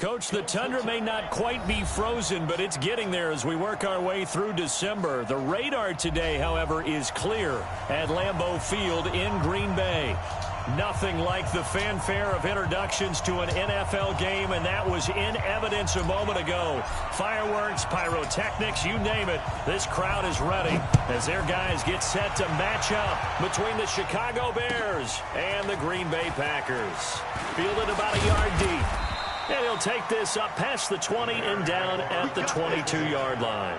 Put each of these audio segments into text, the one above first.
Coach, the tundra may not quite be frozen, but it's getting there as we work our way through December. The radar today, however, is clear at Lambeau Field in Green Bay. Nothing like the fanfare of introductions to an NFL game, and that was in evidence a moment ago. Fireworks, pyrotechnics, you name it. This crowd is ready as their guys get set to match up between the Chicago Bears and the Green Bay Packers. Fielded about a yard deep. And he'll take this up past the 20 and down at the 22-yard line.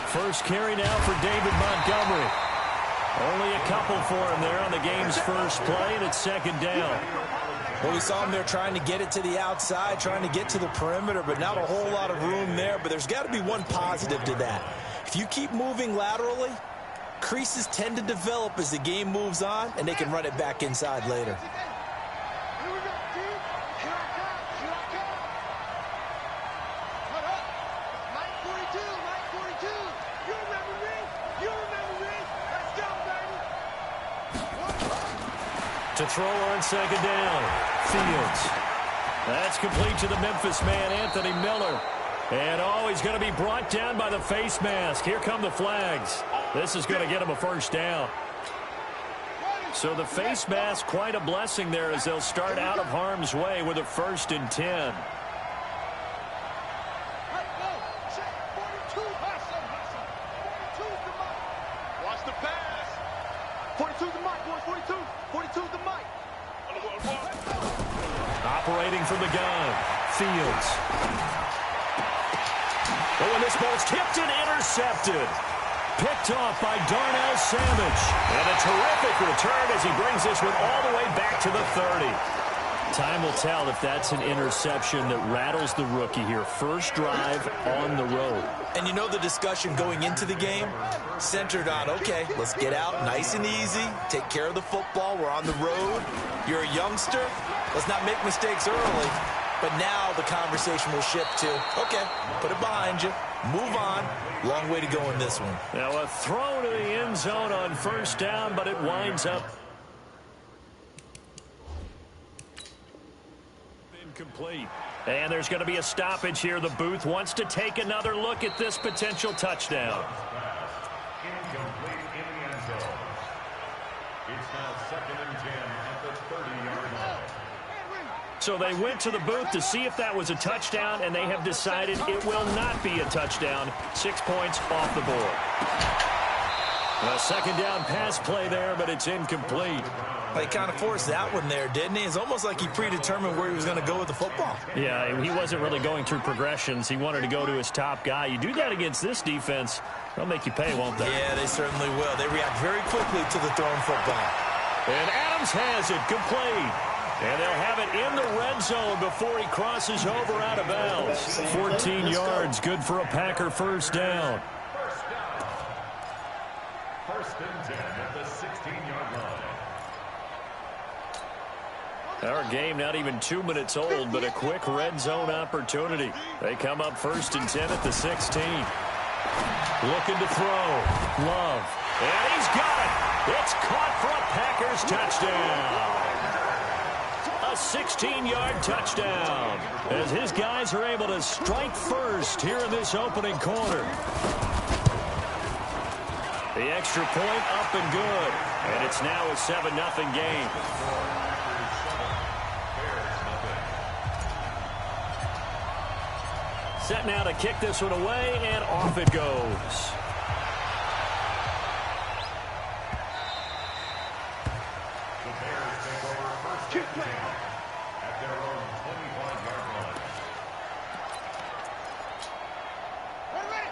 First carry now for David Montgomery. Only a couple for him there on the game's first play, and it's second down. Well, we saw him there trying to get it to the outside, trying to get to the perimeter, but not a whole lot of room there. But there's got to be one positive to that. If you keep moving laterally, creases tend to develop as the game moves on, and they can run it back inside later. To throw on second down, Fields. That's complete to the Memphis man, Anthony Miller. And he's going to be brought down by the face mask. Here come the flags. This is going to get him a first down. So the face mask, quite a blessing there as they'll start out of harm's way with a 1st and 10. Operating from the gun, Fields. Oh, and this ball's tipped and intercepted. Picked off by Darnell Savage. And a terrific return as he brings this one all the way back to the 30. Time will tell if that's an interception that rattles the rookie here. First drive on the road. And you know the discussion going into the game centered on, okay, let's get out nice and easy, take care of the football, we're on the road. You're a youngster, let's not make mistakes early. But now the conversation will shift to, okay, put it behind you, move on. Long way to go in this one. Now a throw to the end zone on first down, but it winds up incomplete. And there's going to be a stoppage here. The booth wants to take another look at this potential touchdown. Incomplete in the end zone. It's now 2nd and 10 at the 30-yard line. So they went to the booth to see if that was a touchdown, and they have decided it will not be a touchdown. 6 points off the board. A second down pass play there, but it's incomplete. He kind of forced that one there, didn't he? It's almost like he predetermined where he was going to go with the football. Yeah, he wasn't really going through progressions. He wanted to go to his top guy. You do that against this defense, they'll make you pay, won't they? Yeah, they certainly will. They react very quickly to the thrown football. And Adams has it complete. And they'll have it in the red zone before he crosses over out of bounds. 14 yards, good for a Packer first down. First and 10 at the 16-yard line. Our game not even 2 minutes old, but a quick red zone opportunity. They come up 1st and 10 at the 16. Looking to throw. Love. And he's got it. It's caught for a Packers touchdown. A 16-yard touchdown as his guys are able to strike first here in this opening quarter. The extra point up and good. And it's now a 7-0 game. Set now to kick this one away, and off it goes. The Bears take over first and 10 at their own 25-yard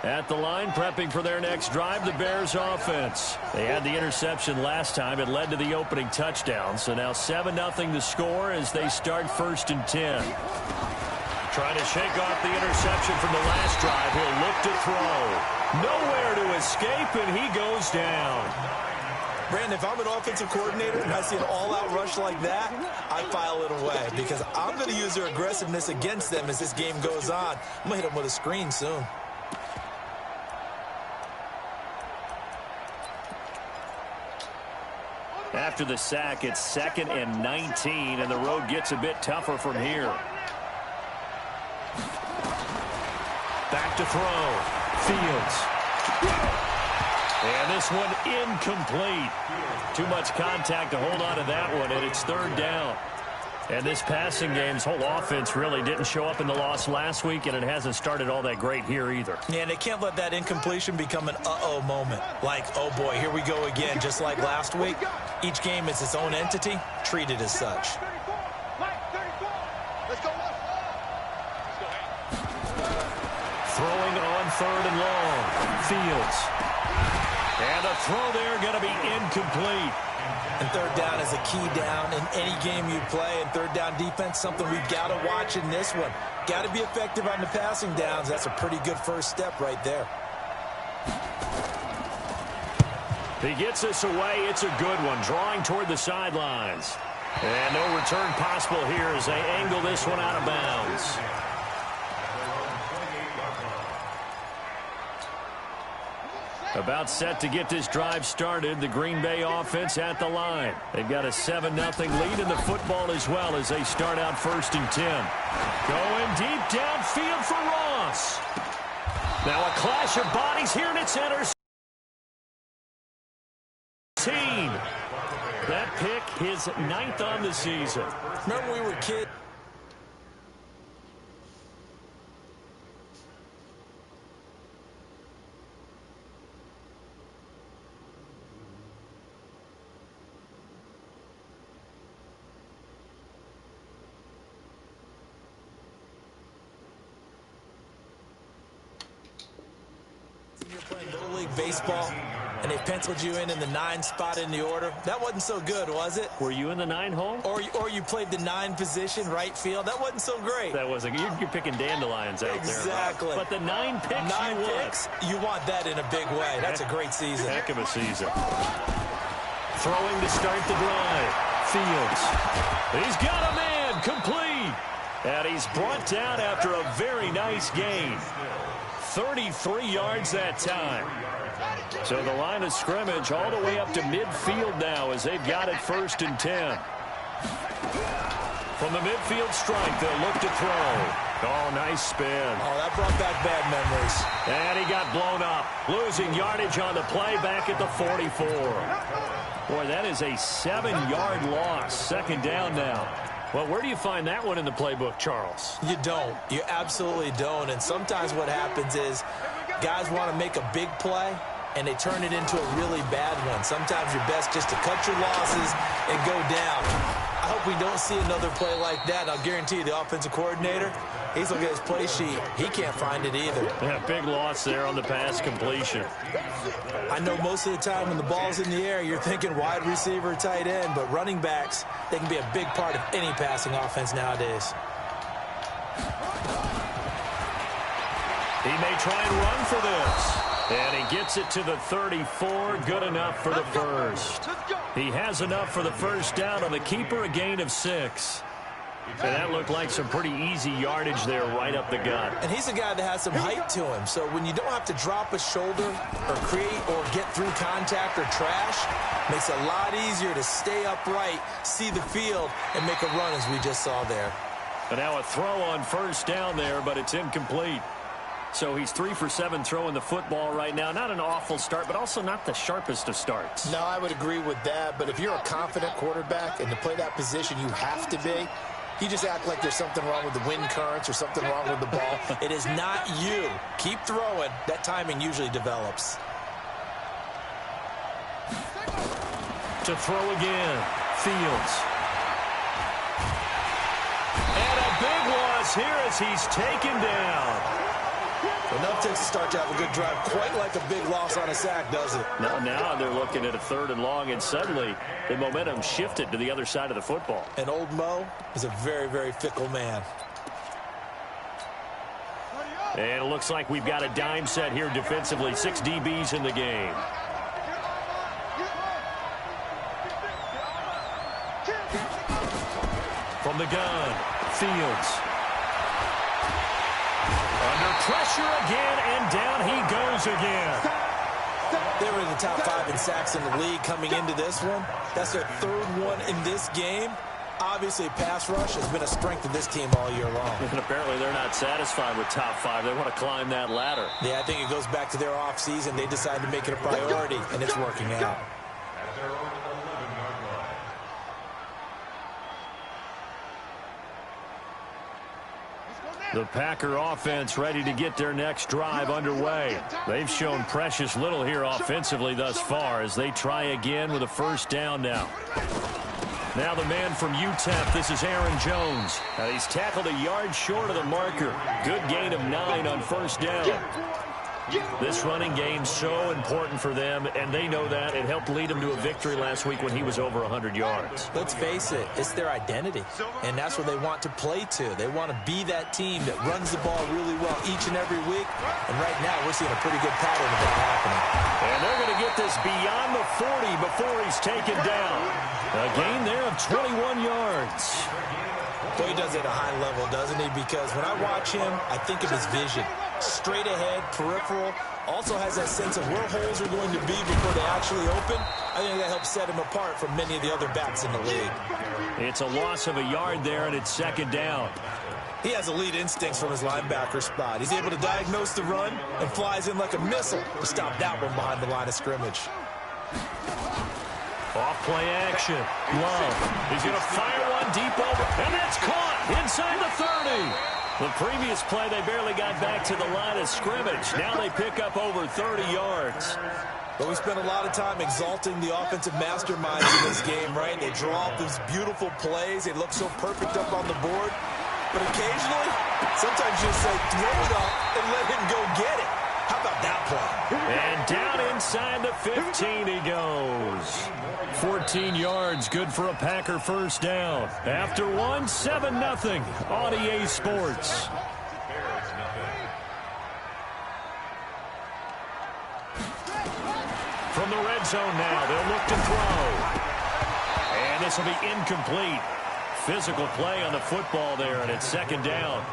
line. At the line, prepping for their next drive, the Bears offense. They had the interception last time. It led to the opening touchdown. So now 7-0 the score as they start 1st and 10. Trying to shake off the interception from the last drive. He'll look to throw. Nowhere to escape, and he goes down. Brandon, if I'm an offensive coordinator and I see an all-out rush like that, I file it away because I'm going to use their aggressiveness against them as this game goes on. I'm going to hit them with a screen soon. After the sack, it's 2nd and 19, and the road gets a bit tougher from here. Back to throw. Fields. And this one incomplete. Too much contact to hold on to that one, and it's 3rd down. And this passing game's whole offense really didn't show up in the loss last week, and it hasn't started all that great here either. Yeah, and they can't let that incompletion become an uh-oh moment. Like, oh boy, here we go again, just like last week. Each game is its own entity, treated as such. Throwing on 3rd and long. Fields. And a throw there going to be incomplete. And 3rd down is a key down in any game you play. And 3rd down defense, something we've got to watch in this one. Got to be effective on the passing downs. That's a pretty good first step right there. He gets us away. It's a good one. Drawing toward the sidelines. And no return possible here as they angle this one out of bounds. About set to get this drive started. The Green Bay offense at the line. They've got a 7-0 lead in the football as well as they start out 1st and 10. Going deep downfield for Ross. Now a clash of bodies here, and it's intercepted. That pick, his 9th on the season. Remember when we were kids? You're playing Little League Baseball, and they penciled you in the 9 spot in the order. That wasn't so good, was it? Were you in the 9 hole? Or you played the 9 position, right field. That wasn't so great. That wasn't. You're picking dandelions out exactly. there. But the 9 picks, 9 picks, you want that in a big way. That's a great season. Heck of a season. Throwing to start the drive. Fields. He's got a man, complete. And he's brought down after a very nice gain. 33 yards that time. So the line of scrimmage all the way up to midfield now as they've got it 1st and 10. From the midfield strike, they'll look to throw. Oh, nice spin. Oh, that brought back bad memories. And he got blown up. Losing yardage on the play back at the 44. Boy, that is a 7-yard loss. 2nd down now. Well, where do you find that one in the playbook, Charles? You don't. You absolutely don't. And sometimes what happens is guys want to make a big play, and they turn it into a really bad one. Sometimes you're best just to cut your losses and go down. I hope we don't see another play like that. I'll guarantee you the offensive coordinator, he's looking at his play sheet. He can't find it either. Yeah, big loss there on the pass completion. I know most of the time when the ball's in the air, you're thinking wide receiver, tight end, but running backs, they can be a big part of any passing offense nowadays. He may try and run for this. And he gets it to the 34. Good enough for the first. He has enough for the first down on the keeper, a gain of 6. And that looked like some pretty easy yardage there right up the gut. And he's a guy that has some height to him. So when you don't have to drop a shoulder or create or get through contact or trash, makes it a lot easier to stay upright, see the field, and make a run as we just saw there. And now a throw on 1st down there, but it's incomplete. So he's 3 for 7 throwing the football right now. Not an awful start, but also not the sharpest of starts. No, I would agree with that. But if you're a confident quarterback and to play that position, you have to be. You just act like there's something wrong with the wind currents or something wrong with the ball. It is not you. Keep throwing. That timing usually develops. To throw again. Fields. And a big loss here as he's taken down. Enough takes to start to have a good drive. Quite like a big loss on a sack, does it? Now they're looking at a 3rd and long, and suddenly the momentum shifted to the other side of the football. And old Mo is a very, very fickle man. And it looks like we've got a dime set here defensively. 6 DBs in the game. From the gun, Fields. Under pressure again, and down he goes again. They were in the top 5 in sacks in the league coming into this one. That's their 3rd one in this game. Obviously, pass rush has been a strength of this team all year long. And apparently they're not satisfied with top 5. They want to climb that ladder. Yeah, I think it goes back to their offseason. They decided to make it a priority, and it's working out. At their own 11-yard line. The Packer offense ready to get their next drive underway. They've shown precious little here offensively thus far as they try again with a first down now. Now the man from UTEP, this is Aaron Jones. He's tackled a yard short of the marker. Good gain of 9 on first down. This running game's so important for them, and they know that. It helped lead them to a victory last week when he was over 100 yards. Let's face it, it's their identity, and that's what they want to play to. They want to be that team that runs the ball really well each and every week, and right now we're seeing a pretty good pattern of that happening. And they're going to get this beyond the 40 before he's taken down. A gain there of 21 yards. Boy, he does it at a high level, doesn't he? Because when I watch him, I think of his vision. Straight ahead, peripheral, also has that sense of where holes are going to be before they actually open. I think that helps set him apart from many of the other backs in the league. It's a loss of a yard there, and it's second down. He has elite instincts from his linebacker spot. He's able to diagnose the run and flies in like a missile to stop that one behind the line of scrimmage. Off play action. Love. He's going to fire one deep over, and that's caught inside the 30. The previous play, they barely got back to the line of scrimmage. Now they pick up over 30 yards. But we spent a lot of time exalting the offensive masterminds in this game, right? They draw up these beautiful plays. They look so perfect up on the board. But occasionally, sometimes you just say, throw it up and let him go get it. How about that play? And down inside the 15 he goes. 14 yards, good for a Packer first down. After one, 7-0 on EA Sports. From the red zone now, they'll look to throw. And this will be incomplete. Physical play on the football there, and it's second down.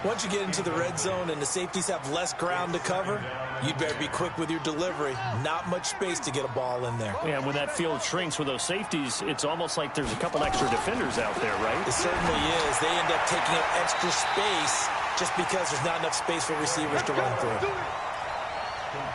Once you get into the red zone and the safeties have less ground to cover, you'd better be quick with your delivery. Not much space to get a ball in there. Yeah, when that field shrinks with those safeties, it's almost like there's a couple extra defenders out there, right? It certainly is. They end up taking up extra space just because there's not enough space for receivers to run through.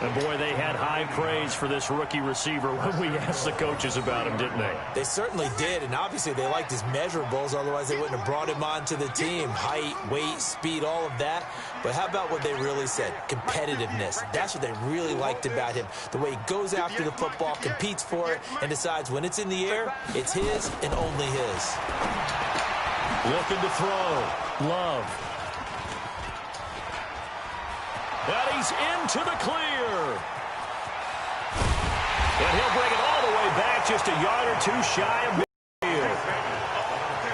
And, boy, they had high praise for this rookie receiver when we asked the coaches about him, didn't they? They certainly did, and obviously they liked his measurables. Otherwise, they wouldn't have brought him onto the team. Height, weight, speed, all of that. But how about what they really said? Competitiveness. That's what they really liked about him. The way he goes after the football, competes for it, and decides when it's in the air, it's his and only his. Looking to throw. Love. And he's into the clear. And he'll bring it all the way back, just a yard or two shy of midfield.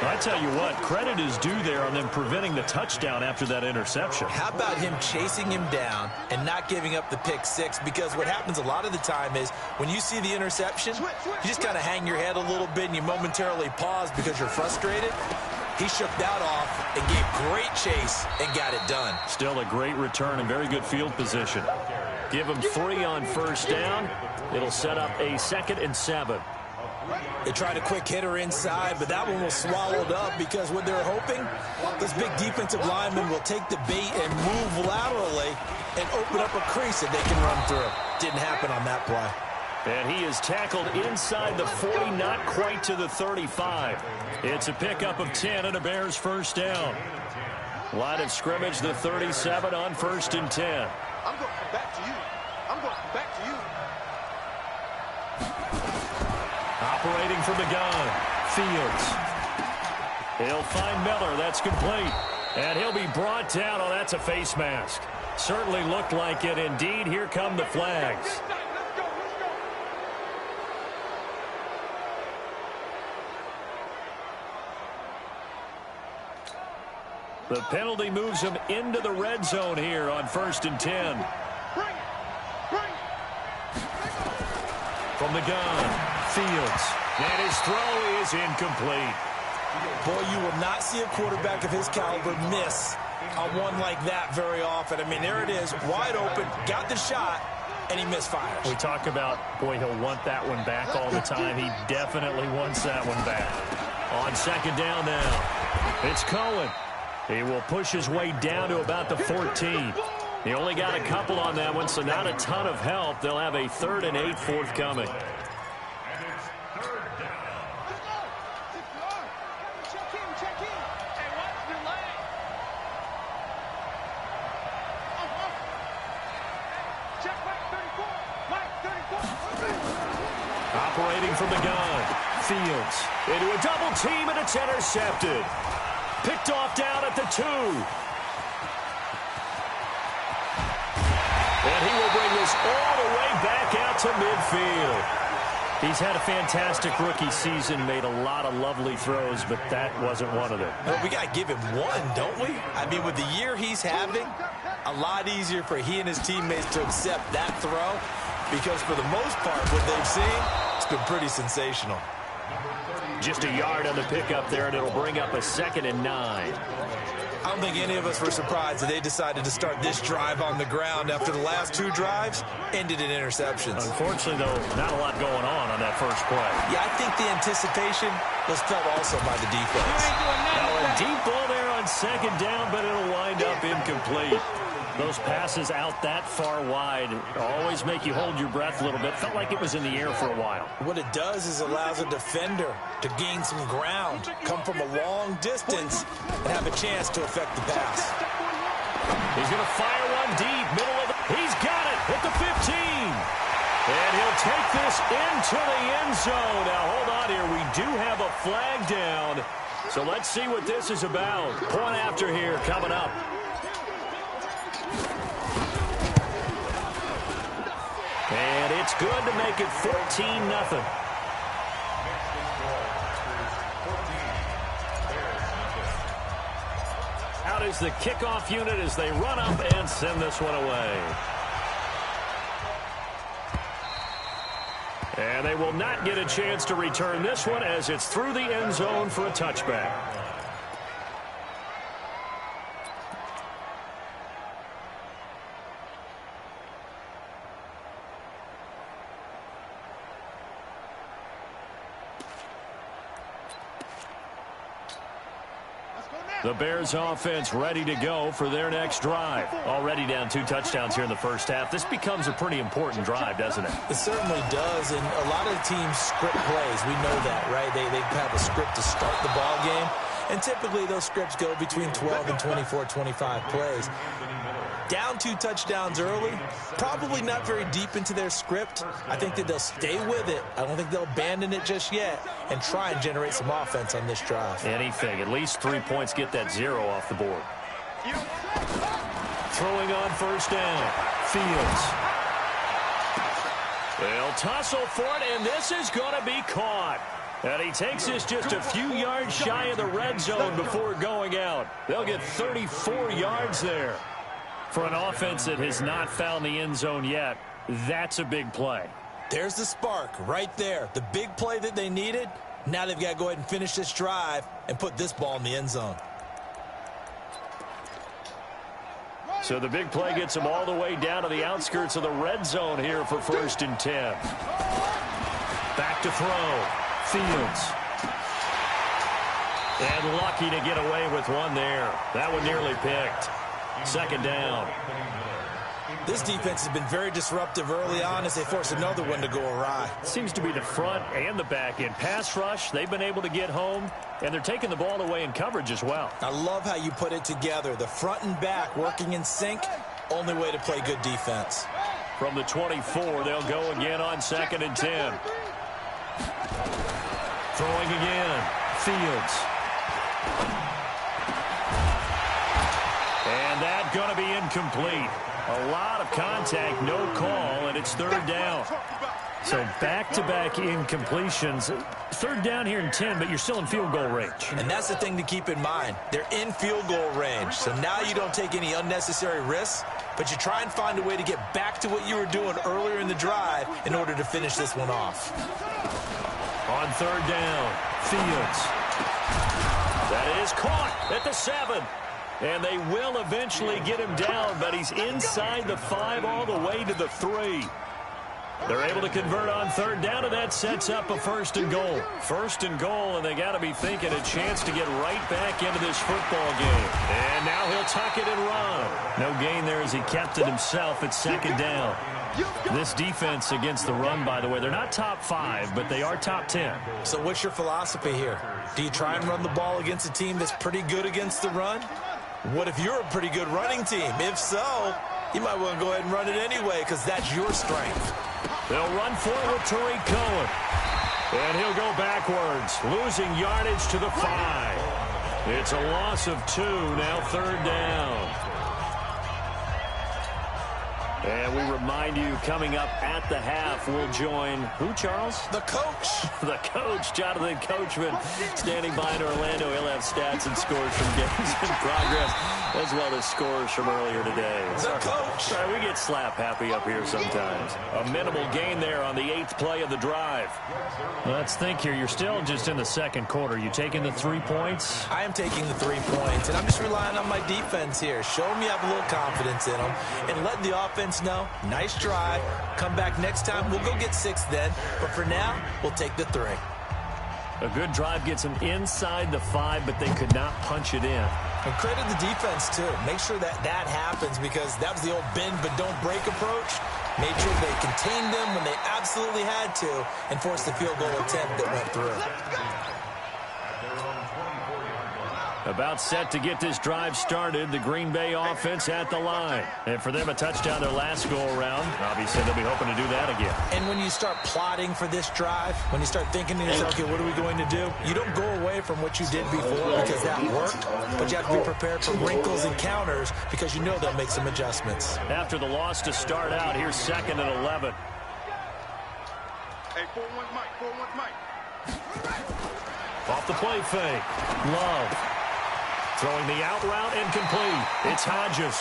I tell you what, credit is due there on them preventing the touchdown after that interception. How about him chasing him down and not giving up the pick six? Because what happens a lot of the time is when you see the interception, you just kind of hang your head a little bit and you momentarily pause because you're frustrated. He shook that off and gave great chase and got it done. Still a great return and very good field position. Give him 3 on first down. It'll set up a 2nd and 7. They tried a quick hitter inside, but that one was swallowed up because what they're hoping, this big defensive lineman will take the bait and move laterally and open up a crease that they can run through. Didn't happen on that play. And he is tackled inside the 40, not quite to the 35. It's a pickup of 10 and a Bears first down. Line of scrimmage, the 37 on 1st and 10. I'm going back to you. I'm going back to you. Operating from the gun, Fields. He'll find Miller. That's complete. And he'll be brought down. Oh, that's a face mask. Certainly looked like it. Indeed, here come the flags. The penalty moves him into the red zone here on 1st and 10. From the gun, Fields. And his throw is incomplete. Boy, you will not see a quarterback of his caliber miss on one like that very often. I mean, there it is, wide open, got the shot, and he misfires. We talk about, boy, he'll want that one back all the time. He definitely wants that one back. On second down now, it's Cohen. He will push his way down to about the 14. He only got a couple on that one, so not a ton of help. They'll have a 3rd and 8 forthcoming. Operating from the gun, Fields into a double team, and it's intercepted. Picked off down at the 2. And he will bring this all the way back out to midfield. He's had a fantastic rookie season, made a lot of lovely throws, but that wasn't one of them. Well, we got to give him one, don't we? I mean, with the year he's having, a lot easier for he and his teammates to accept that throw, because for the most part, what they've seen, it's been pretty sensational. Just a yard on the pickup there, and it'll bring up a 2nd and 9. I don't think any of us were surprised that they decided to start this drive on the ground after the last 2 drives ended in interceptions. Unfortunately, though, not a lot going on that first play. Yeah, I think the anticipation was felt also by the defense. Now a deep ball there on second down, but it'll wind up incomplete. Those passes out that far wide always make you hold your breath a little bit. Felt like it was in the air for a while. What it does is allows a defender to gain some ground, come from a long distance, and have a chance to affect the pass. He's going to fire one deep, middle of the... He's got it at the 15. And he'll take this into the end zone. Now, hold on here. We do have a flag down. So let's see what this is about. Point after here coming up. And it's good to make it 14-0. Out is the kickoff unit as they run up and send this one away. And they will not get a chance to return this one as it's through the end zone for a touchback. The Bears offense ready to go for their next drive. Already down 2 touchdowns here in the first half. This becomes a pretty important drive, doesn't it? It certainly does, and a lot of teams script plays. We know that, right? They have a script to start the ball game, and typically those scripts go between 12 and 24, 25 plays. Down 2 touchdowns early, probably not very deep into their script. I think that they'll stay with it. I don't think they'll abandon it just yet and try and generate some offense on this drive. Anything. At least 3 points, get that 0 off the board. Throwing on first down. Fields. They'll tussle for it, and this is going to be caught. And he takes this just a few yards shy of the red zone before going out. They'll get 34 yards there. For an offense that has not found the end zone yet, that's a big play. There's the spark right there. The big play that they needed. Now they've got to go ahead and finish this drive and put this ball in the end zone. So the big play gets them all the way down to the outskirts of the red zone here for 1st and 10. Back to throw. Fields. And lucky to get away with one there. That one nearly picked. 2nd down. This defense has been very disruptive early on as they force another one to go awry. Seems to be the front and the back end. Pass rush, they've been able to get home, and they're taking the ball away in coverage as well. I love how you put it together. The front and back working in sync, only way to play good defense. From the 24, they'll go again on 2nd and 10. Throwing again. Fields. And that's going to be incomplete. A lot of contact, no call, and it's 3rd down. So back-to-back incompletions. 3rd down here in 10, but you're still in field goal range. And that's the thing to keep in mind. They're in field goal range. So now you don't take any unnecessary risks, but you try and find a way to get back to what you were doing earlier in the drive in order to finish this one off. On 3rd down, Fields. That is caught at the 7. And they will eventually get him down, but he's inside the 5 all the way to the 3. They're able to convert on third down, and that sets up a 1st and goal. 1st and goal, and they got to be thinking a chance to get right back into this football game. And now he'll tuck it and run. No gain there as he kept it himself at 2nd down. This defense against the run, by the way, they're not top 5, but they are top 10. So what's your philosophy here? Do you try and run the ball against a team that's pretty good against the run? What if you're a pretty good running team? If so, you might want to go ahead and run it anyway because that's your strength. They'll run forward Tariq Cohen. And he'll go backwards, losing yardage to the 5. It's a loss of 2, now 3rd down. And we remind you, coming up at the half, we'll join who, Charles? The coach. The coach, Jonathan Coachman, standing by in Orlando. He'll have stats and scores from games in progress, as well as scores from earlier today. The coach. Sorry, we get slap happy up here sometimes. A minimal gain there on the 8th play of the drive. Let's think here. You're still just in the 2nd quarter. You taking the 3 points? I am taking the 3 points, and I'm just relying on my defense here. Show them you have a little confidence in them, and let the offense know, nice drive. Come back next time. We'll go get 6 then. But for now, we'll take the 3. A good drive gets them inside the 5, but they could not punch it in. And credit the defense, too. Make sure that that happens because that was the old bend but don't break approach. Made sure they contained them when they absolutely had to and forced the field goal attempt that went through. About set to get this drive started, the Green Bay offense at the line. And for them, a touchdown their last go-around. Obviously, they'll be hoping to do that again. And when you start plotting for this drive, when you start thinking to yourself, okay, what are we going to do? You don't go away from what you did before because that worked, but you have to be prepared for wrinkles and counters because you know they'll make some adjustments. After the loss to start out, here's 2nd and 11. Hey, 4-1 Mike, 4-1 Mike. Off the play fake. Love. Throwing the out route incomplete. It's Hodges.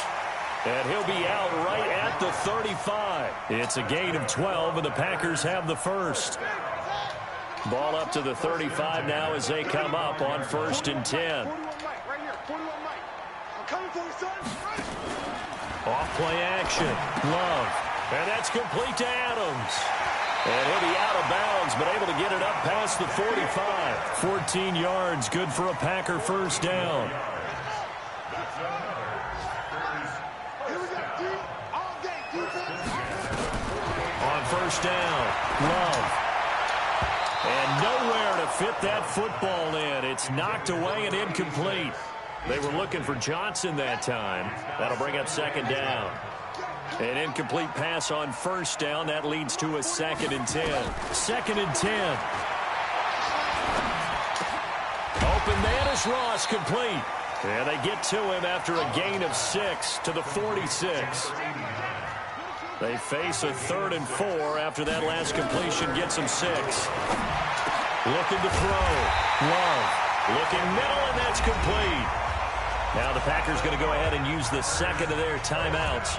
And he'll be out right at the 35. It's a gain of 12, and the Packers have the 1st. Ball up to the 35 now as they come up on 1st and 10. 41 Mike, right here, 41 Mike. I'm coming for you, son. Off play action. Love. And that's complete to Adams. And he'll be out of bounds, but able to get it up past the 45. 14 yards, good for a Packer 1st down. Here we go, D. All day, defense. On 1st down, Love. And nowhere to fit that football in. It's knocked away and incomplete. They were looking for Johnson that time. That'll bring up 2nd down. An incomplete pass on 1st down. That leads to a 2nd and 10. 2nd and 10. Open man is Ross, complete. And they get to him after a gain of 6 to the 46. They face a 3rd and 4 after that last completion gets them 6. Looking to throw. Love. Looking middle, and that's complete. Now the Packers going to go ahead and use the 2nd of their timeouts,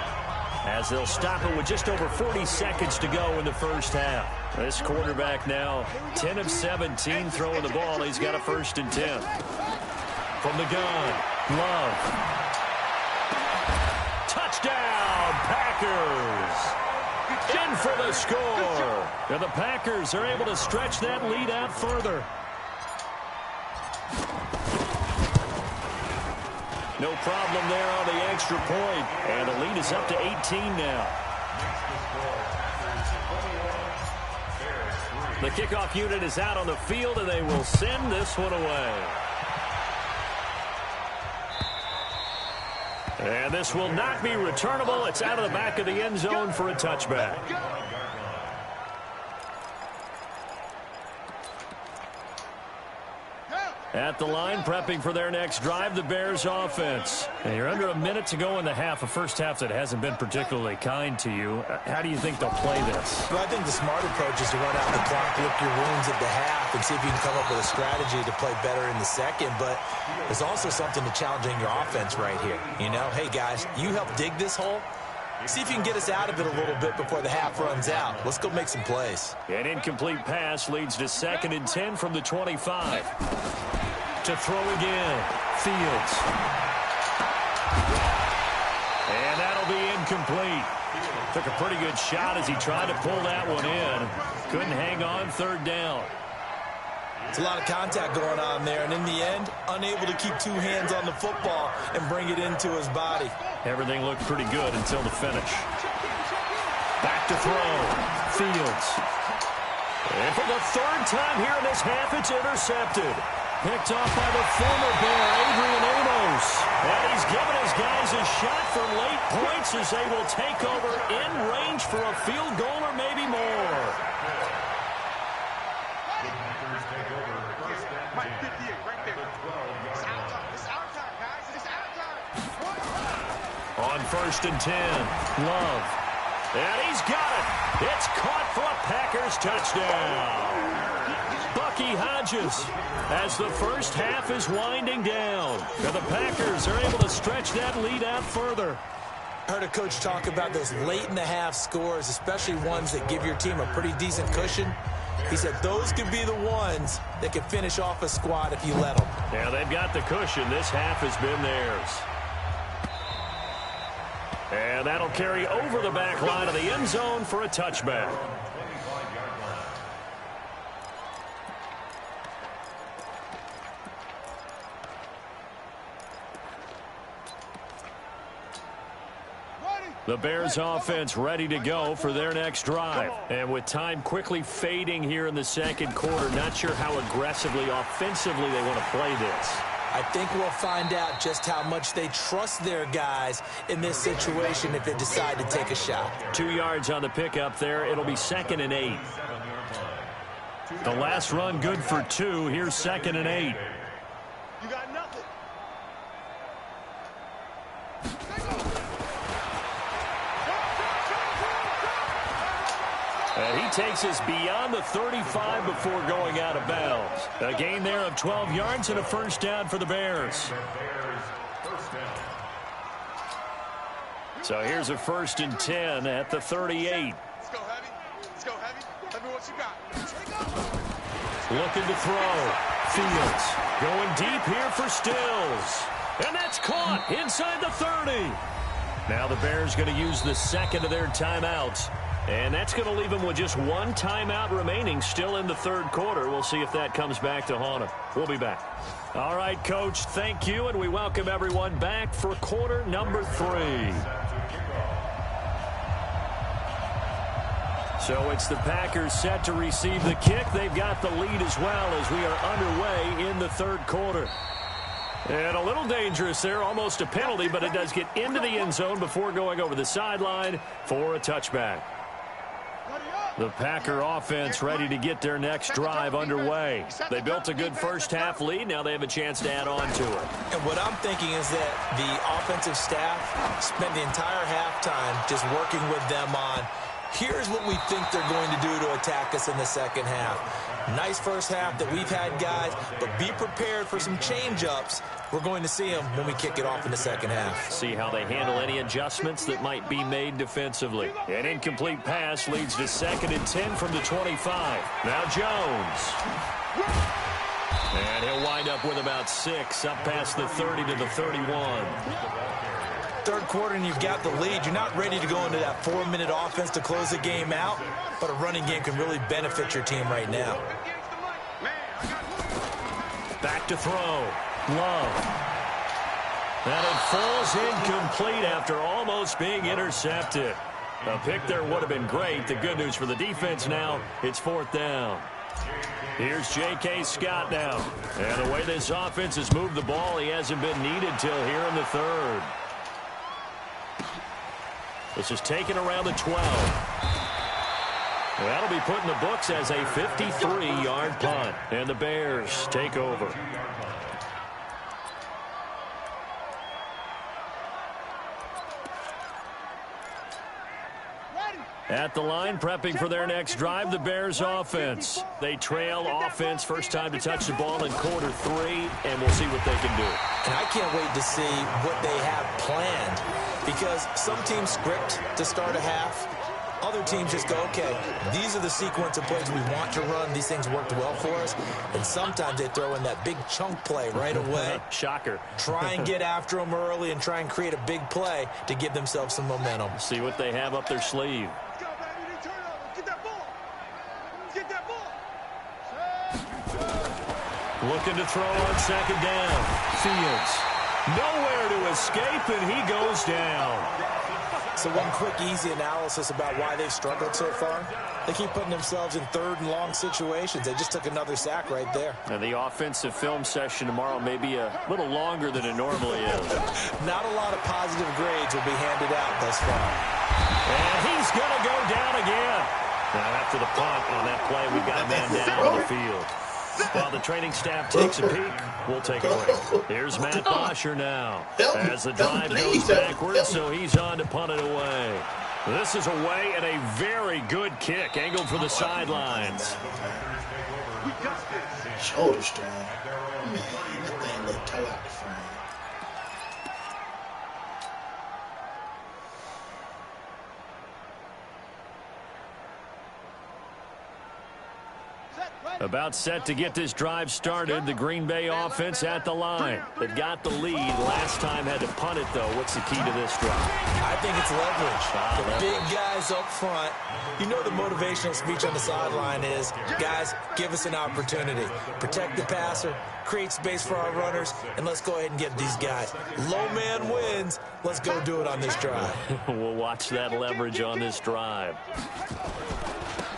as they'll stop it with just over 40 seconds to go in the 1st half. This quarterback now 10 of 17 throwing the ball. He's got a 1st and 10. From the gun, Love. Touchdown, Packers. In for the score. And the Packers are able to stretch that lead out further. No problem there on the extra point. And the lead is up to 18 now. The kickoff unit is out on the field, and they will send this one away. And this will not be returnable. It's out of the back of the end zone for a touchback. At the line, prepping for their next drive, the Bears offense. And you're under a minute to go in the half, a first half that hasn't been particularly kind to you. How do you think they'll play this? Well, I think the smart approach is to run out the clock, lick your wounds at the half, and see if you can come up with a strategy to play better in the 2nd. But there's also something to challenging your offense right here. You know, hey, guys, you help dig this hole. See if you can get us out of it a little bit before the half runs out. Let's go make some plays. An incomplete pass leads to 2nd and 10 from the 25. to throw again. Fields. And that'll be incomplete. Took a pretty good shot as he tried to pull that one in. Couldn't hang on third down. It's a lot of contact going on there, and in the end, unable to keep two hands on the football and bring it into his body. Everything looked pretty good until the finish. Back to throw. Fields. And for the third time here in this half, it's intercepted. Picked off by the former Bear, Adrian Amos. And he's given his guys a shot for late points as they will take over in range for a field goal or maybe more. On 1st and 10, Love. And he's got it. It's caught for a Packers touchdown. Bucky Hodges as the first half is winding down. And the Packers are able to stretch that lead out further. I heard a coach talk about those late-in-the-half scores, especially ones that give your team a pretty decent cushion. He said those could be the ones that can finish off a squad if you let them. Yeah, they've got the cushion. This half has been theirs. And that'll carry over the back line of the end zone for a touchback. The Bears offense ready to go for their next drive. And with time quickly fading here in the second quarter, not sure how aggressively, offensively they want to play this. I think we'll find out just how much they trust their guys in this situation if they decide to take a shot. 2 yards on the pickup there. It'll be 2nd and 8. The last run good for 2. Here's 2nd and 8. You got nothing. And he takes us beyond the 35 before going out of bounds. A gain there of 12 yards and a first down for the Bears. So here's a 1st and 10 at the 38. Let's go heavy. Let's go heavy. Tell me what you got. Looking to throw. Fields going deep here for Stills. And that's caught inside the 30. Now the Bears going to use the second of their timeouts. And that's going to leave them with just one timeout remaining still in the third quarter. We'll see if that comes back to haunt them. We'll be back. All right, Coach, thank you, and we welcome everyone back for quarter number 3. So it's the Packers set to receive the kick. They've got the lead as well as we are underway in the third quarter. And a little dangerous there, almost a penalty, but it does get into the end zone before going over the sideline for a touchback. The Packer offense ready to get their next drive underway. They built a good first half lead. Now they have a chance to add on to it. And what I'm thinking is that the offensive staff spent the entire halftime just working with them on, here's what we think they're going to do to attack us in the second half. Nice first half that we've had, guys, but be prepared for some change-ups. We're going to see them when we kick it off in the second half. See how they handle any adjustments that might be made defensively. An incomplete pass leads to 2nd and 10 from the 25. Now Jones. And he'll wind up with about 6 up past the 30 to the 31. Third quarter and you've got the lead. You're not ready to go into that 4-minute offense to close the game out, but a running game can really benefit your team right now. Back to throw. Love. And it falls incomplete after almost being intercepted. A pick there would have been great. The good news for the defense now, it's 4th down. Here's J.K. Scott now. And the way this offense has moved the ball, he hasn't been needed till here in the third. This is taken around the 12. That'll be put in the books as a 53-yard punt. And the Bears take over. At the line, prepping for their next drive, the Bears offense. They trail offense, first time to touch the ball in quarter 3, and we'll see what they can do. And I can't wait to see what they have planned, because some teams script to start a half. Other teams just go, okay, these are the sequence of plays we want to run. These things worked well for us. And sometimes they throw in that big chunk play right away. Shocker. Try and get after them early and try and create a big play to give themselves some momentum. See what they have up their sleeve. Let's go, baby. Turn over. Get that ball. Get that ball. Looking to throw on second down. Fields. Nowhere to escape, and he goes down. So one quick, easy analysis about why they've struggled so far. They keep putting themselves in third and long situations. They just took another sack right there. And the offensive film session tomorrow may be a little longer than it normally is. Not a lot of positive grades will be handed out thus far. And he's going to go down again. Now after the punt on that play, we've got a man down on the field. While the training staff takes a peek, we'll take a break. Here's Matt Bosher now. As the drive goes backwards, so he's on to punt it away. This is away and a very good kick, angled for the sidelines. Shoulder strain. Man, that thing looked toe out the frame. About set to get this drive started. The Green Bay offense at the line. They've got the lead. Last time had to punt it, though. What's the key to this drive? I think it's leverage. The big guys up front. You know the motivational speech on the sideline is, guys, give us an opportunity. Protect the passer, create space for our runners, and let's go ahead and get these guys. Low man wins. Let's go do it on this drive. We'll watch that leverage on this drive.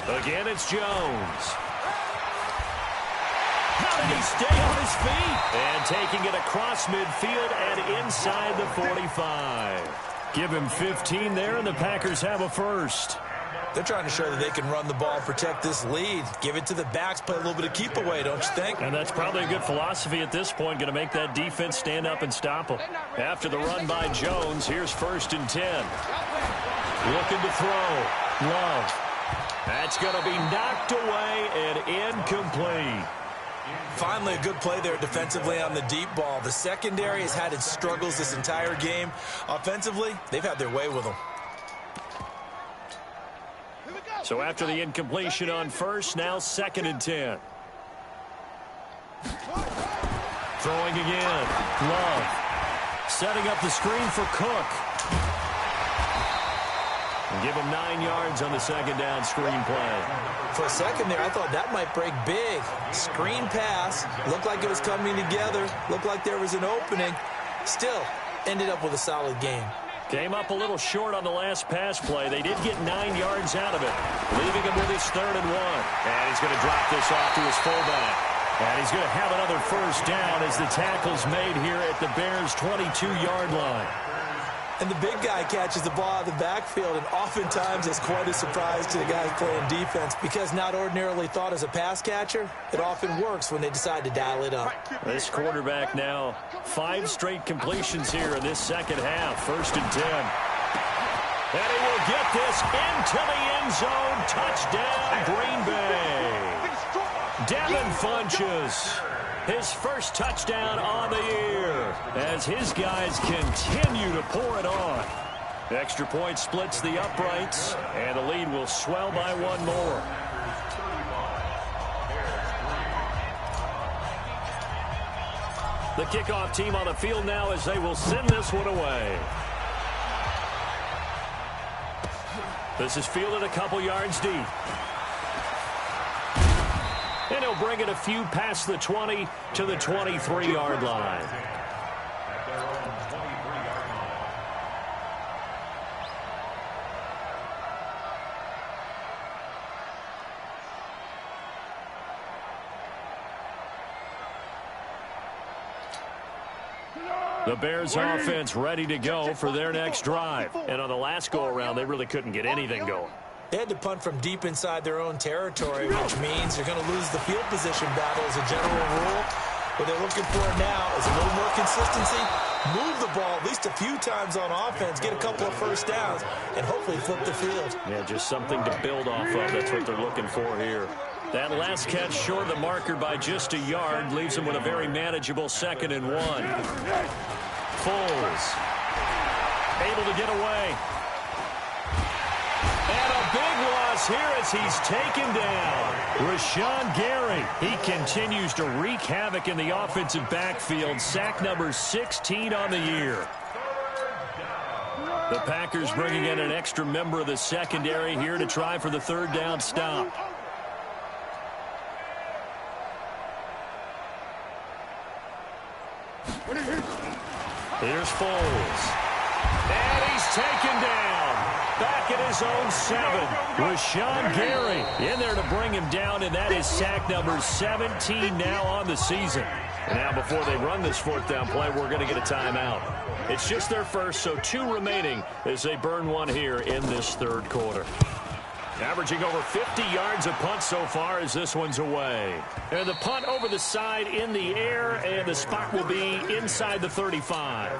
Again, it's Jones. How did he stay on his feet? And taking it across midfield and inside the 45. Give him 15 there, and the Packers have a first. They're trying to show that they can run the ball, protect this lead. Give it to the backs, play a little bit of keep away, don't you think? And that's probably a good philosophy at this point, going to make that defense stand up and stop them. After the run by Jones, here's 1st and 10. Looking to throw. Love. That's going to be knocked away and incomplete. Finally, a good play there defensively on the deep ball. The secondary has had its struggles this entire game. Offensively, they've had their way with them. So after the incompletion on first, now 2nd and 10. Throwing again. Love. Setting up the screen for Cook. And give him 9 yards on the second down screen play. For a second there, I thought that might break big. Screen pass. Looked like it was coming together. Looked like there was an opening. Still, ended up with a solid game. Came up a little short on the last pass play. They did get 9 yards out of it, leaving him with his 3rd and 1. And he's going to drop this off to his fullback. And he's going to have another first down as the tackle's made here at the Bears' 22-yard line. And the big guy catches the ball out of the backfield, and oftentimes it's quite a surprise to the guys playing defense because not ordinarily thought as a pass catcher, it often works when they decide to dial it up. This quarterback now 5 straight completions here in this second half. 1st and 10. And he will get this into the end zone. Touchdown, Green Bay. Devin Funchess, his first touchdown on the year as his guys continue to pour it on. Extra point splits the uprights, and the lead will swell by 1 more. The kickoff team on the field now as they will send this one away. This is fielded a couple yards deep. And he'll bring it a few past the 20 to the 23-yard line. The Bears offense ready to go for their next drive. And on the last go-around, they really couldn't get anything going. They had to punt from deep inside their own territory, which means you're going to lose the field position battle as a general rule. What they're looking for now is a little more consistency, move the ball at least a few times on offense, get a couple of first downs, and hopefully flip the field. Yeah, just something to build off of. That's what they're looking for here. That last catch short of the marker by just a yard leaves them with a very manageable 2nd and 1. Foles able to get away. And a big loss here as he's taken down. Rashawn Gary, he continues to wreak havoc in the offensive backfield. Sack number 16 on the year. The Packers bringing in an extra member of the secondary here to try for the third down stop. Here's Foles. And he's taken down. Back at his own 7. Rashawn Gary in there to bring him down, and that is sack number 17 now on the season. And now before they run this fourth down play, we're going to get a timeout. It's just their first, so 2 remaining as they burn one here in this third quarter. Averaging over 50 yards a punt so far as this one's away. And the punt over the side in the air, and the spot will be inside the 35.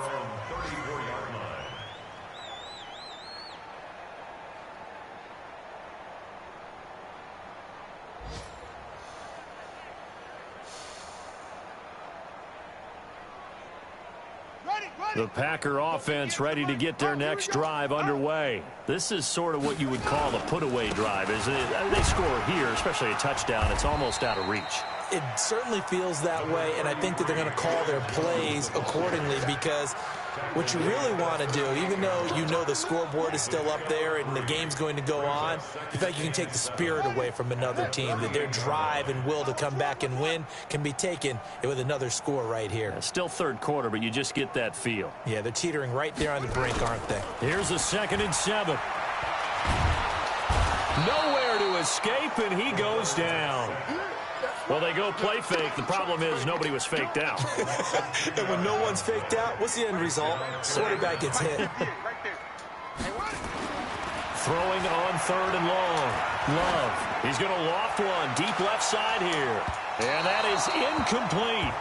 The Packer offense ready to get their next drive underway. This is sort of what you would call a put-away drive, isn't it? They score here, especially a touchdown. It's almost out of reach. It certainly feels that way, and I think that they're going to call their plays accordingly, because what you really want to do, even though you know the scoreboard is still up there and the game's going to go on, in fact, you can take the spirit away from another team, that their drive and will to come back and win can be taken with another score right here. Yeah, still third quarter, but you just get that feel. Yeah, they're teetering right there on the brink, aren't they? Here's a 2nd and 7. Nowhere to escape, and he goes down. Well, they go play fake. The problem is nobody was faked out. And when no one's faked out, what's the end result? Quarterback gets hit. Throwing on 3rd and long. Love. He's going to loft one deep left side here. And that is incomplete.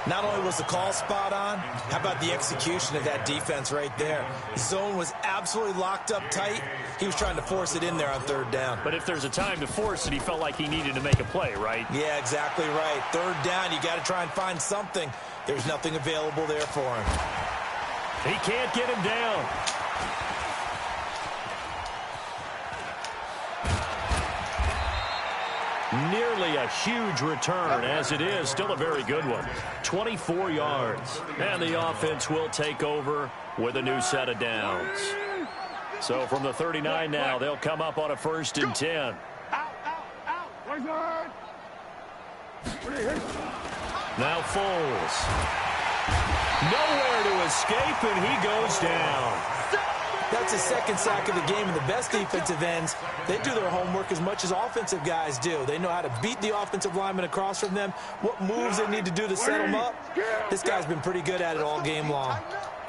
Not only was the call spot on, how about the execution of that defense right there? Zone was absolutely locked up tight. He was trying to force it in there on 3rd down. But if there's a time to force it, he felt like he needed to make a play, right? Yeah, exactly right. 3rd down, you got to try and find something. There's nothing available there for him. He can't get him down. Nearly a huge return, as it is still a very good one. 24 yards. And the offense will take over with a new set of downs. So from the 39 now, they'll come up on a 1st and 10. Now Foles. Nowhere to escape, and he goes down. That's his 2nd sack of the game, and the best defensive ends, they do their homework as much as offensive guys do. They know how to beat the offensive lineman across from them, what moves they need to do to set them up. This guy's been pretty good at it all game long.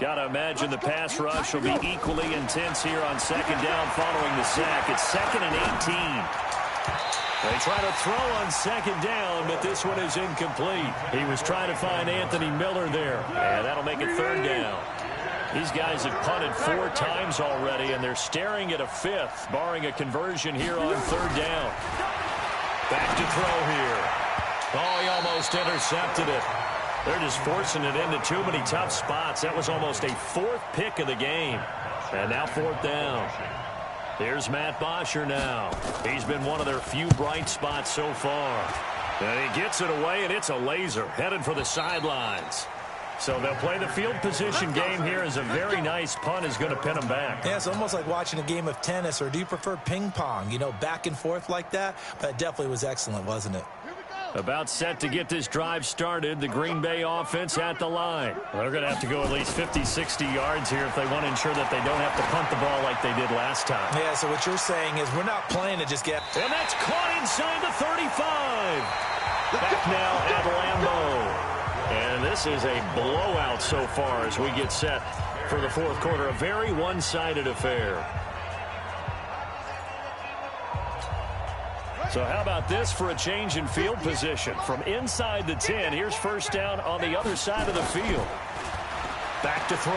Got to imagine the pass rush will be equally intense here on 2nd down following the sack. It's 2nd and 18. They try to throw on 2nd down, but this one is incomplete. He was trying to find Anthony Miller there, and that'll make it 3rd down. These guys have punted 4 times already, and they're staring at a 5th, barring a conversion here on 3rd down. Back to throw here. Oh, he almost intercepted it. They're just forcing it into too many tough spots. That was almost a 4th pick of the game. And now 4th down. Here's Matt Bosher now. He's been one of their few bright spots so far. And he gets it away, and it's a laser headed for the sidelines. So they'll play the field position game here as a very nice punt is going to pin them back. Yeah, it's almost like watching a game of tennis, or do you prefer ping pong? You know, back and forth like that? But it definitely was excellent, wasn't it? About set to get this drive started. The Green Bay offense at the line. They're going to have to go at least 50, 60 yards here if they want to ensure that they don't have to punt the ball like they did last time. Yeah, so what you're saying is we're not playing to just get... And that's caught inside the 35. Back now at Lambeau. And this is a blowout so far as we get set for the 4th quarter. A very one-sided affair. So how about this for a change in field position? From inside the 10, here's 1st down on the other side of the field. Back to throw.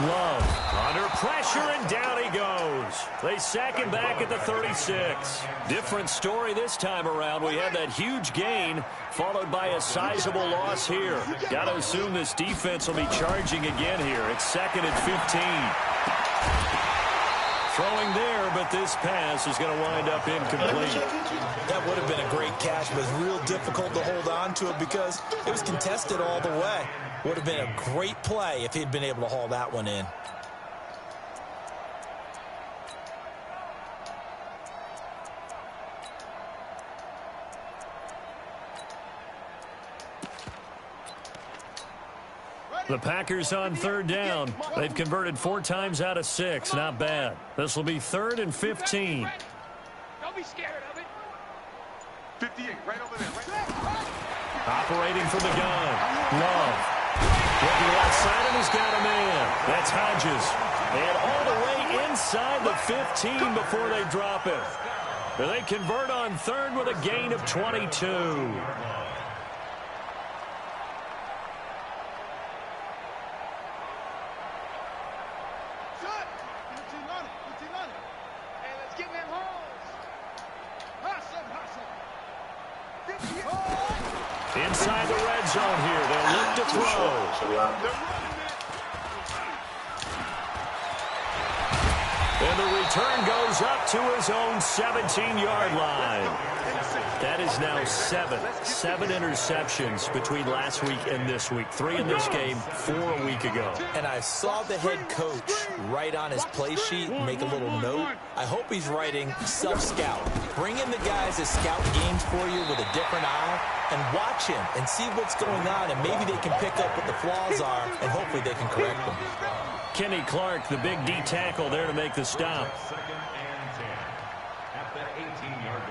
Love under pressure, and down he goes. They sack him back at the 36. Different story this time around. We had that huge gain followed by a sizable loss here. Got to assume this defense will be charging again here. It's 2nd and 15. Throwing there, but this pass is going to wind up incomplete. That would have been a great catch, but it's real difficult to hold on to it because it was contested all the way. Would have been a great play if he'd been able to haul that one in. The Packers on third down. They've converted 4 times out of 6. Not bad. This will be 3rd and 15. Don't be scared of it. 58, right over there. Operating from the gun. Love. Looking outside, and he's got a man. That's Hodges. And all the way inside the 15 before they drop it. They convert on 3rd with a gain of 22. Inside the red zone here. They'll look to throw. And the return goes up to his own 17-yard line. That is now 7 interceptions between last week and this week. 3 in this game, 4 a week ago. And I saw the head coach write on his play sheet, make a little note. I hope he's writing self-scout. Bring in the guys that scout games for you with a different eye and watch him and see what's going on, and maybe they can pick up what the flaws are, and hopefully they can correct them. Kenny Clark, the big D tackle there to make the stop. 2nd and 10 at the 18-yard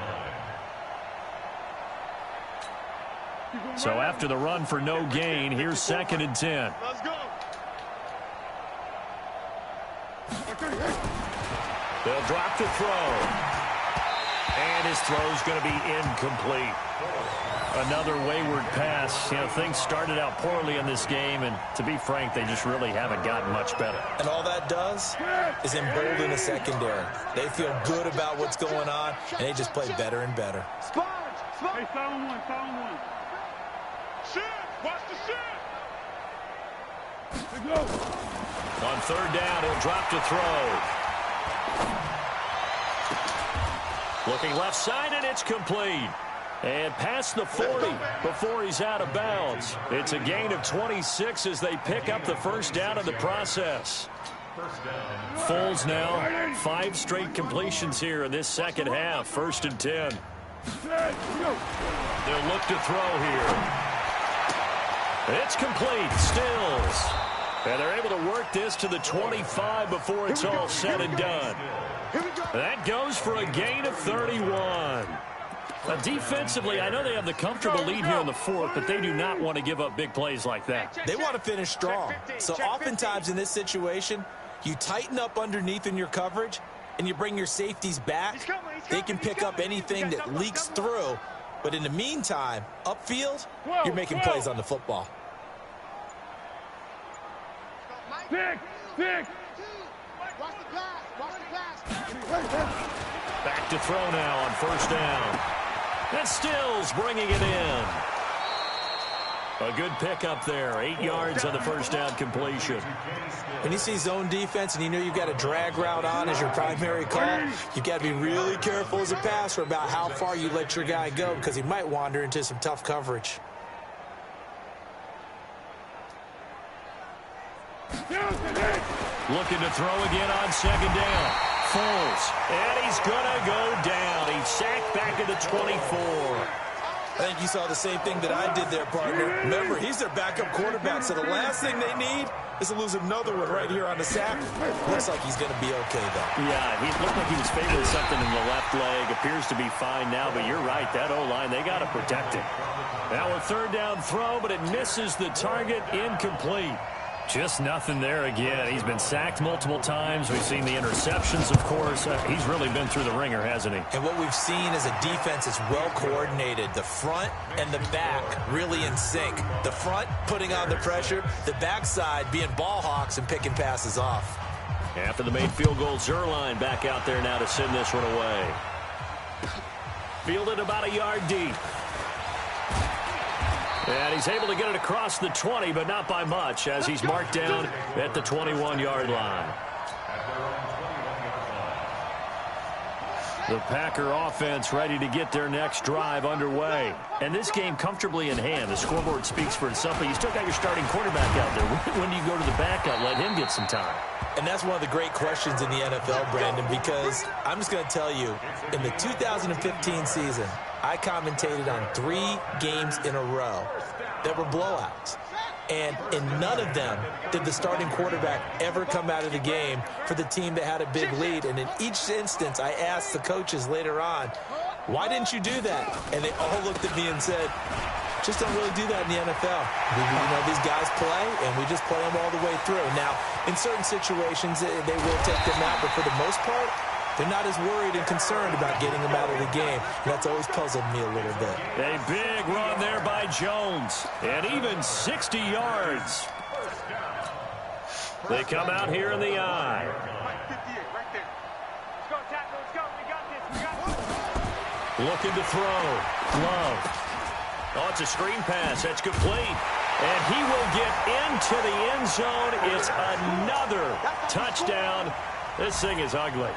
line. So after the run for no gain, here's 2nd and 10. Let's go. They'll drop the throw. And his throw's going to be incomplete. Another wayward pass. You know, things started out poorly in this game, and to be frank, they just really haven't gotten much better. And all that does is embolden the secondary. They feel good about what's going on, and they just play better and better. Sponge. Hey, foul one. Shit. Watch the shit. Let's go. On 3rd down, he'll drop to throw. Looking left side, and it's complete. And past the 40 before he's out of bounds. It's a gain of 26 as they pick up the 1st down in the process. Foles now, 5 straight completions here in this 2nd half. 1st and 10. They'll look to throw here. It's complete. Stills. And they're able to work this to the 25 before it's all said and done. That goes for a gain of 31. Now, defensively, I know they have the comfortable lead here in the 4th, but they do not want to give up big plays like that. They want to finish strong. So oftentimes in this situation, you tighten up underneath in your coverage, and you bring your safeties back. They can pick up anything that leaks through. But in the meantime, upfield, you're making plays on the football. Pick. Back to throw now on 1st down. And Stills bringing it in. A good pickup there. 8 yards on the 1st down completion. When you see zone defense and you know you've got a drag route on as your primary call, you've got to be really careful as a passer about how far you let your guy go because he might wander into some tough coverage. Looking to throw again on 2nd down. Foles. And he's going to go down. He's sacked back at the 24. I think you saw the same thing that I did there, partner. Remember, he's their backup quarterback, so the last thing they need is to lose another one right here on the sack. Looks like he's going to be okay, though. Yeah, he looked like he was favoring something in the left leg. Appears to be fine now, but you're right. That O-line, they got to protect him. Now a 3rd down throw, but it misses the target. Incomplete. Just nothing there again. He's been sacked multiple times. We've seen the interceptions, of course. He's really been through the ringer, hasn't he? And what we've seen is a defense that's well coordinated. The front and the back really in sync. The front putting on the pressure. The backside being ball hawks and picking passes off. After the made field goal, Zerline back out there now to send this one away. Fielded about a yard deep. And he's able to get it across the 20, but not by much, as he's marked down at the 21-yard line. The Packer offense ready to get their next drive underway. And this game comfortably in hand. The scoreboard speaks for itself, but you still got your starting quarterback out there. When do you go to the backup? Let him get some time. And that's one of the great questions in the NFL, Brandon, because I'm just going to tell you, in the 2015 season, I commentated on 3 games in a row that were blowouts. And in none of them did the starting quarterback ever come out of the game for the team that had a big lead. And in each instance, I asked the coaches later on, why didn't you do that? And they all looked at me and said, just don't really do that in the NFL. These guys play, and we just play them all the way through. Now, in certain situations, they will take them out, but for the most part, they're not as worried and concerned about getting them out of the game. That's always puzzled me a little bit. A big run there by Jones, and even 60 yards. They come out here in the eye. Looking to throw. Love. Oh, it's a screen pass. That's complete. And he will get into the end zone. It's another touchdown. This thing is ugly.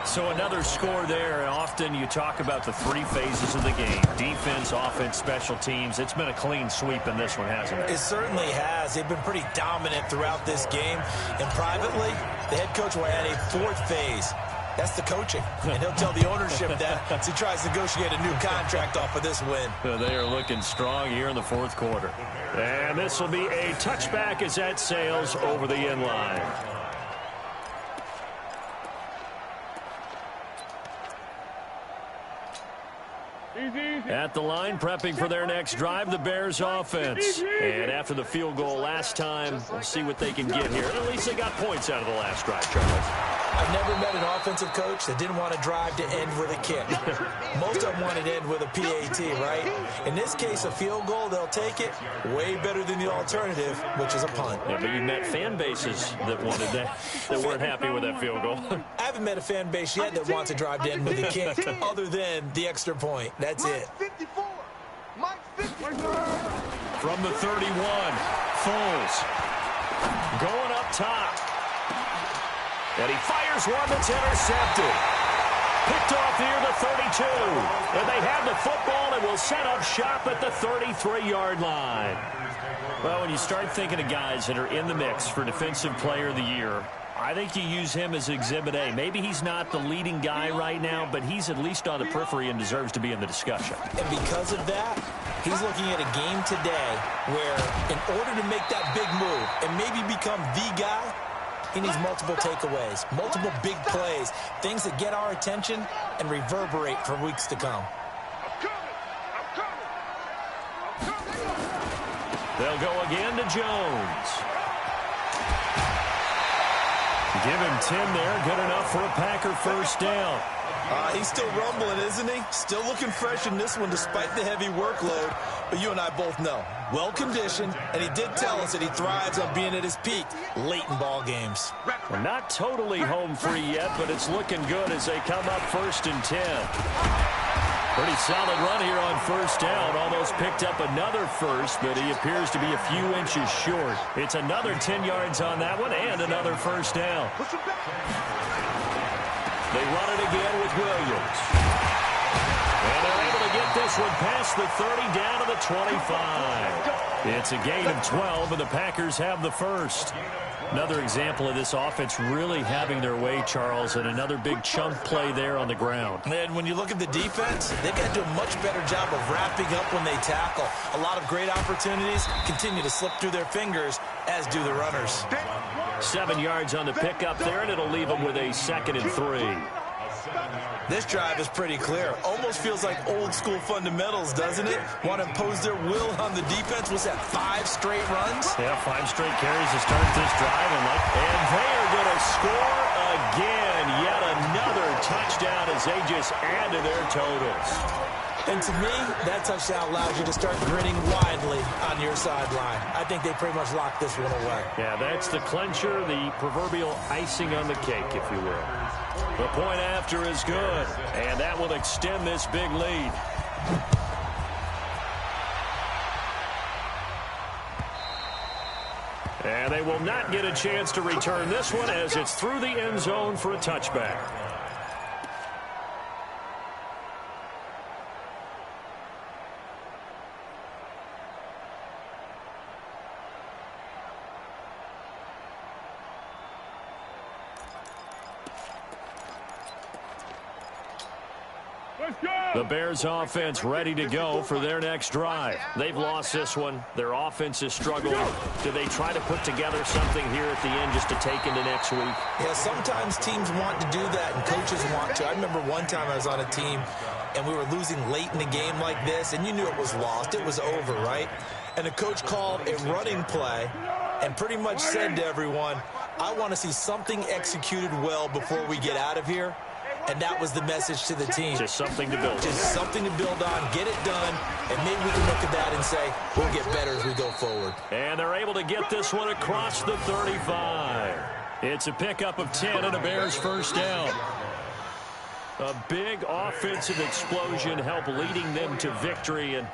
So another score there, and often you talk about the 3 phases of the game. Defense, offense, special teams. It's been a clean sweep in this one, hasn't it? It certainly has. They've been pretty dominant throughout this game. And privately, the head coach will add a 4th phase. That's the coaching. And he'll tell the ownership that as he tries to negotiate a new contract off of this win. They are looking strong here in the 4th quarter. And this will be a touchback as that sails over the end line. At the line, prepping for their next drive, the Bears offense. And after the field goal last time, we'll see what they can get here. At least they got points out of the last drive, Charles. I've never met an offensive coach that didn't want to drive to end with a kick. Most of them wanted to end with a PAT, right? In this case, a field goal, they'll take it. Way better than the alternative, which is a punt. Yeah, but you met fan bases that wanted that weren't happy with that field goal. I haven't met a fan base yet that wants to drive to end with a kick other than the extra point. That's it. From the 31, Foles going up top. And he fires one that's intercepted. Picked off near the 32. And they have the football and will set up shop at the 33-yard line. Well, when you start thinking of guys that are in the mix for Defensive Player of the Year, I think you use him as Exhibit A. Maybe he's not the leading guy right now, but he's at least on the periphery and deserves to be in the discussion. And because of that, he's looking at a game today where in order to make that big move and maybe become the guy, he needs multiple takeaways, multiple big plays, things that get our attention and reverberate for weeks to come. They'll go again to Jones. Give him 10 there. Good enough for a Packer first down. He's still rumbling, isn't he? Still looking fresh in this one despite the heavy workload. But you and I both know, well-conditioned, and he did tell us that he thrives on being at his peak late in ball games. Well, not totally home free yet, but it's looking good as they come up 1st and 10. Pretty solid run here on first down. Almost picked up another first, but he appears to be a few inches short. It's another 10 yards on that one and another first down. They run it again with Williams. And they're able to get this one past the 30 down to the 25. It's a gain of 12, and the Packers have the first. Another example of this offense really having their way, Charles, and another big chunk play there on the ground. And when you look at the defense, they've got to do a much better job of wrapping up when they tackle. A lot of great opportunities continue to slip through their fingers, as do the runners. 7 yards on the pickup there, and it'll leave them with a 2nd and 3. This drive is pretty clear. Almost feels like old-school fundamentals, doesn't it? Want to impose their will on the defense. Was that 5 straight runs? Yeah, 5 straight carries to start this drive. And they are going to score again. Yet another touchdown as they just add to their totals. And to me, that touchdown allows you to start grinning widely on your sideline. I think they pretty much locked this one away. Yeah, that's the clincher, the proverbial icing on the cake, if you will. The point after is good, and that will extend this big lead. And they will not get a chance to return this one as it's through the end zone for a touchback. The Bears offense ready to go for their next drive. They've lost this one. Their offense has struggled. Do they try to put together something here at the end just to take into next week? Yeah, sometimes teams want to do that and coaches want to. I remember one time I was on a team and we were losing late in the game like this, and you knew it was lost. It was over, right? And the coach called a running play and pretty much said to everyone, I want to see something executed well before we get out of here. And that was the message to the team. Just something to build. Just something to build on, get it done, and maybe we can look at that and say, we'll get better as we go forward. And they're able to get this one across the 35. It's a pickup of 10 and a Bears first down. A big offensive explosion helped leading them to victory. And